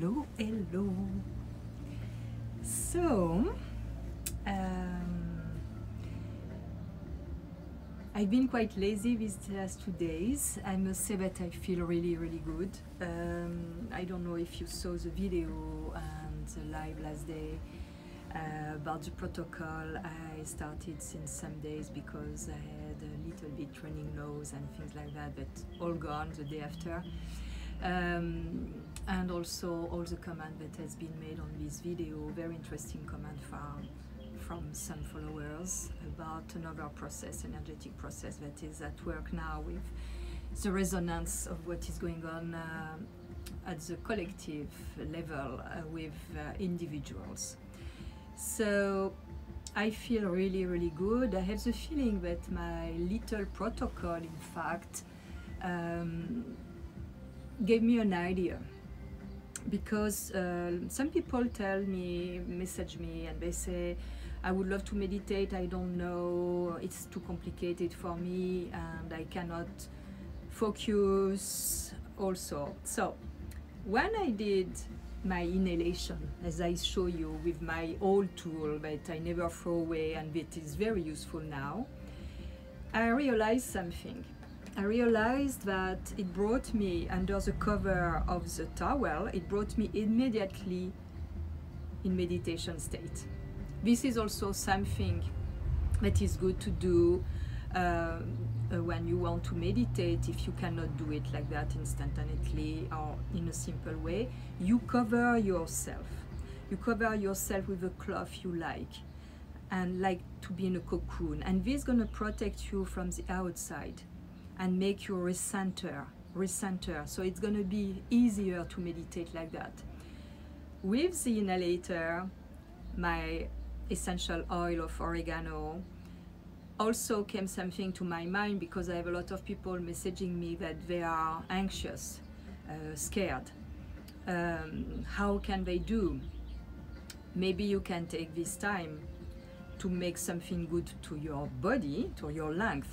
Hello, hello. So, I've been quite lazy these last 2 days. I must say that I feel really, really good. I don't know if you saw the video and the live last day about the protocol. I started since some days because I had a little bit running nose and things like that, but all gone the day after. And also all the comment that has been made on this video, very interesting comment from some followers about another process, energetic process that is at work now with the resonance of what is going on at the collective level with individuals. So I feel really, really good. I have the feeling that my little protocol, in fact, gave me an idea, because some people message me and they say, I would love to meditate, I don't know, it's too complicated for me and I cannot focus also. So when I did my inhalation, as I show you with my old tool that I never throw away and that is very useful now, I realized something. I realized that it brought me under the cover of the towel, it brought me immediately in meditation state. This is also something that is good to do when you want to meditate. If you cannot do it like that instantaneously or in a simple way, you cover yourself. You cover yourself with a cloth you like, and like to be in a cocoon. And this is going to protect you from the outside and make you recenter. So it's going to be easier to meditate like that. With the inhalator, my essential oil of oregano, also came something to my mind, because I have a lot of people messaging me that they are anxious, scared. How can they do? Maybe you can take this time to make something good to your body, to your lungs,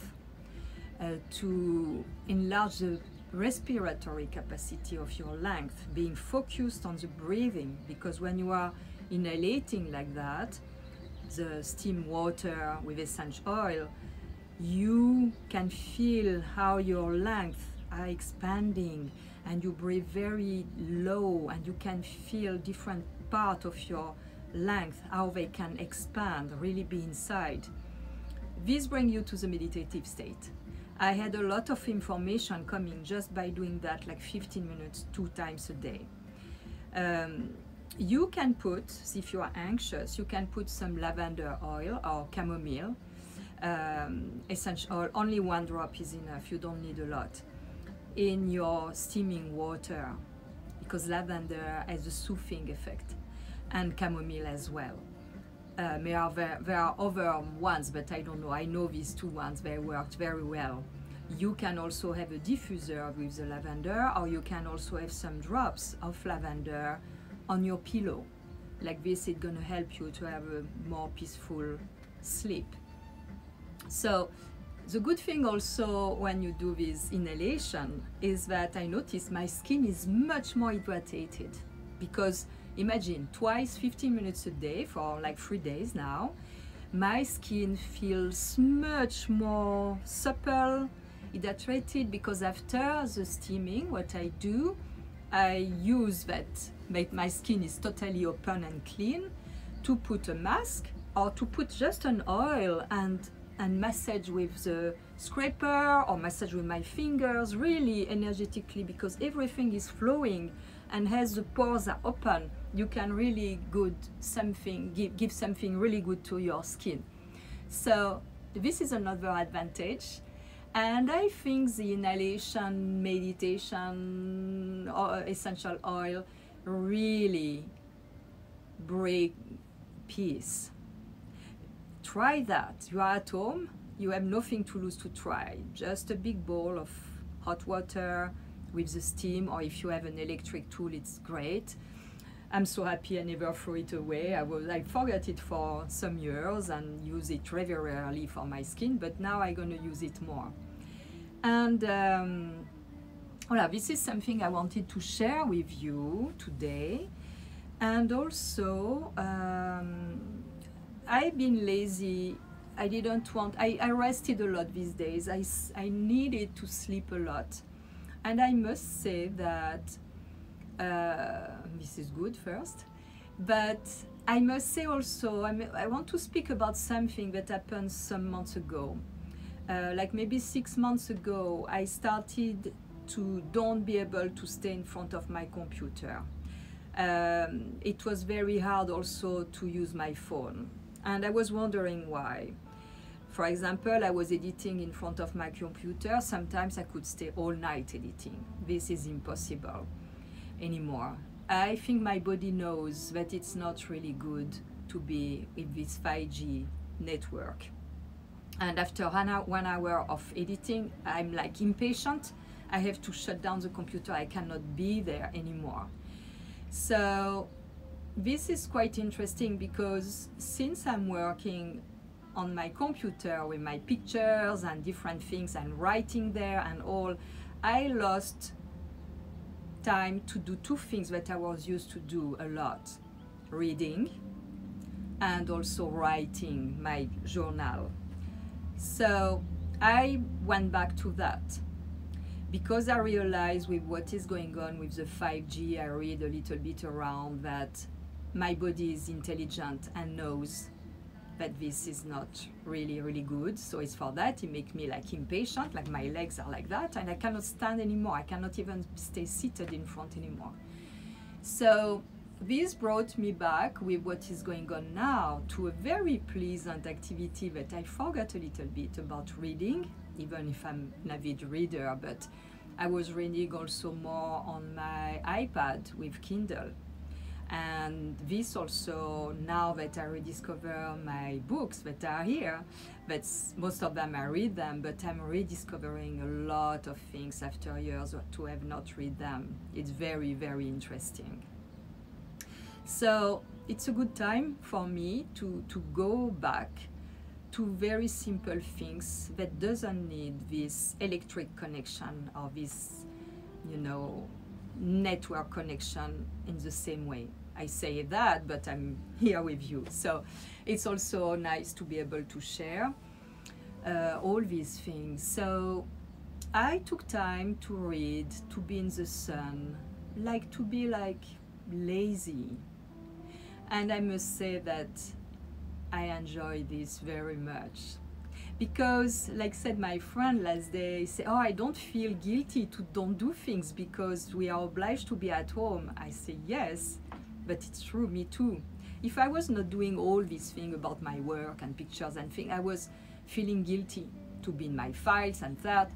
to enlarge the respiratory capacity of your lungs, being focused on the breathing, because when you are inhalating like that, the steam water with essential oil, you can feel how your lungs are expanding and you breathe very low, and you can feel different part of your lungs, how they can expand, really be inside. This brings you to the meditative state. I had a lot of information coming just by doing that, like 15 minutes, 2 times a day. You can put, if you are anxious, you can put some lavender oil or chamomile, essential oil, only 1 drop is enough, you don't need a lot, in your steaming water, because lavender has a soothing effect, and chamomile as well. There are other ones, but I don't know. I know these 2 ones, they worked very well. You can also have a diffuser with the lavender, or you can also have some drops of lavender on your pillow. Like this, it's gonna help you to have a more peaceful sleep. So the good thing also when you do this inhalation is that I notice my skin is much more hydrated, because imagine twice 15 minutes a day for like 3 days now, my skin feels much more supple, hydrated, because after the steaming, what I do, I use that my skin is totally open and clean, to put a mask or to put just an oil and massage with the scraper or massage with my fingers, really energetically, because everything is flowing, and as the pores are open, you can really give something really good to your skin. So this is another advantage. And I think the inhalation, meditation, or essential oil really bring peace. Try that. You are at home, you have nothing to lose to try. Just a big bowl of hot water with the steam, or if you have an electric tool, it's great. I'm so happy I never threw it away. I forgot it for some years and use it regularly for my skin, but now I'm gonna use it more. And Voilà, this is something I wanted to share with you today. And also, I've been lazy. I didn't want, I rested a lot these days. I needed to sleep a lot. And I must say that this is good first. But I must say also, I want to speak about something that happened some months ago. Like maybe 6 months ago, I started to don't be able to stay in front of my computer. It was very hard also to use my phone. And I was wondering why. For example, I was editing in front of my computer. Sometimes I could stay all night editing. This is impossible anymore. I think my body knows that it's not really good to be with this 5G network. And after 1 hour of editing, I'm like impatient. I have to shut down the computer. I cannot be there anymore. So this is quite interesting because since I'm working on my computer with my pictures and different things and writing there and all, I lost time to do two things that I was used to do a lot: reading and also writing my journal. So I went back to that because I realized with what is going on with the 5G, I read a little bit around that my body is intelligent and knows that this is not really good. So it's for that, it makes me like impatient, like my legs are like that, and I cannot stand anymore. I cannot even stay seated in front anymore. So this brought me back with what is going on now to a very pleasant activity that I forgot a little bit about reading, even if I'm an avid reader, but I was reading also more on my iPad with Kindle. And this also, now that I rediscover my books that are here, but most of them I read them, but I'm rediscovering a lot of things after years to have not read them. It's very interesting. So it's a good time for me to go back to very simple things that doesn't need this electric connection or this, you know, network connection in the same way. I say that, but I'm here with you. So it's also nice to be able to share all these things. So I took time to read, to be in the sun, like to be like lazy. And I must say that I enjoy this very much. Because, like said my friend last day, say, oh, I don't feel guilty to don't do things because we are obliged to be at home. I say, yes, but it's true, me too. If I was not doing all these things about my work and pictures and things, I was feeling guilty to be in my files and that.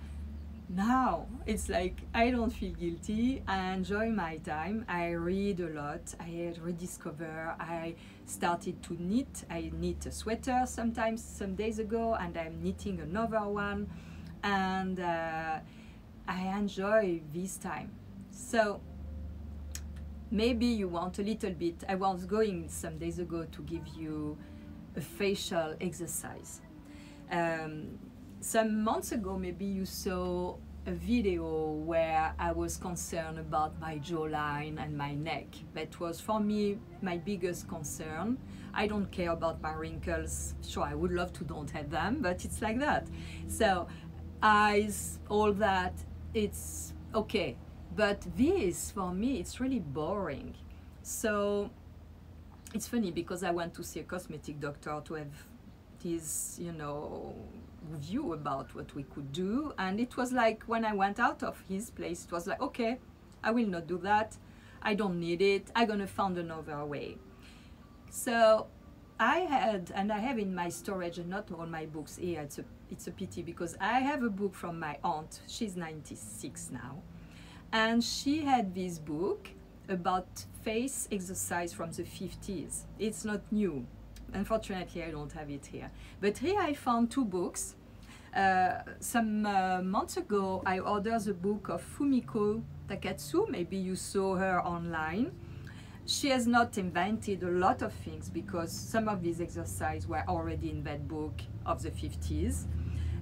Now, it's like, I don't feel guilty. I enjoy my time. I read a lot. I rediscover. I started to knit. I knit a sweater sometimes, some days ago, and I'm knitting another one. And I enjoy this time. So maybe you want a little bit. I was going some days ago to give you a facial exercise. Some months ago, maybe you saw a video where I was concerned about my jawline and my neck. That was, for me, my biggest concern. I don't care about my wrinkles. Sure, I would love to don't have them, but it's like that. So, eyes, all that, it's okay. But this, for me, it's really boring. So, it's funny because I went to see a cosmetic doctor to have this, you know, view about what we could do, and it was like when I went out of his place, it was like, okay, I will not do that, I don't need it, I'm gonna find another way. So I had, and I have in my storage, and not all my books here, it's a pity because I have a book from my aunt, she's 96 now, and she had this book about face exercise from the 50s. It's not new. Unfortunately, I don't have it here. But here I found two books. Some months ago, I ordered the book of Fumiko Takatsu. Maybe you saw her online. She has not invented a lot of things because some of these exercises were already in that book of the 50s.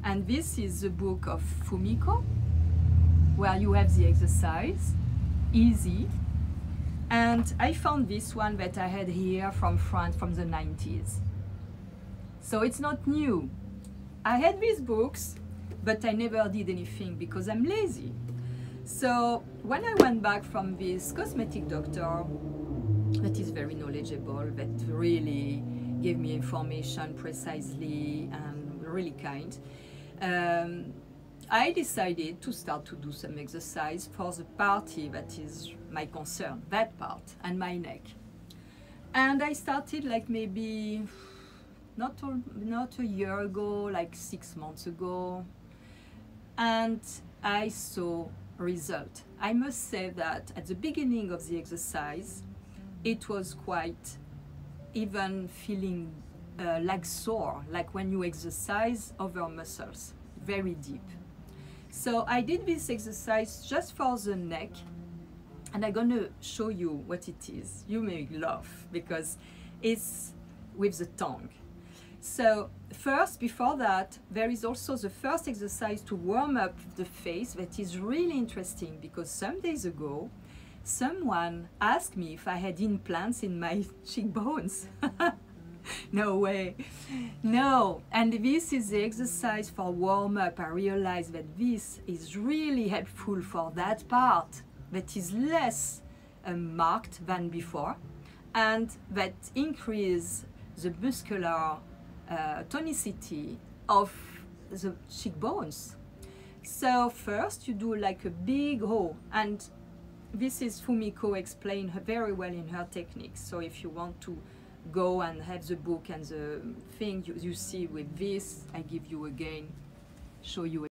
And this is the book of Fumiko. where you have the exercise, easy. And I found this one that I had here from France from the 90s. So it's not new. I had these books, but I never did anything because I'm lazy. So when I went back from this cosmetic doctor that is very knowledgeable, that really gave me information precisely and really kind, I decided to start to do some exercise for the party that is my concern, that part, and my neck. And I started like maybe not a year ago, like 6 months ago, and I saw result. I must say that at the beginning of the exercise, it was quite even feeling like sore, like when you exercise over muscles, very deep. So I did this exercise just for the neck, and I'm gonna show you what it is. You may laugh because it's with the tongue. So first, before that, there is also the first exercise to warm up the face that is really interesting, because some days ago, someone asked me if I had implants in my cheekbones. No way. No. And this is the exercise for warm up. I realized that this is really helpful for that part that is less marked than before, and that increase the muscular tonicity of the cheekbones. So first you do like a big hole, and this is Fumiko explained very well in her techniques. So if you want to go and have the book and the thing you see with this, I give you again, show you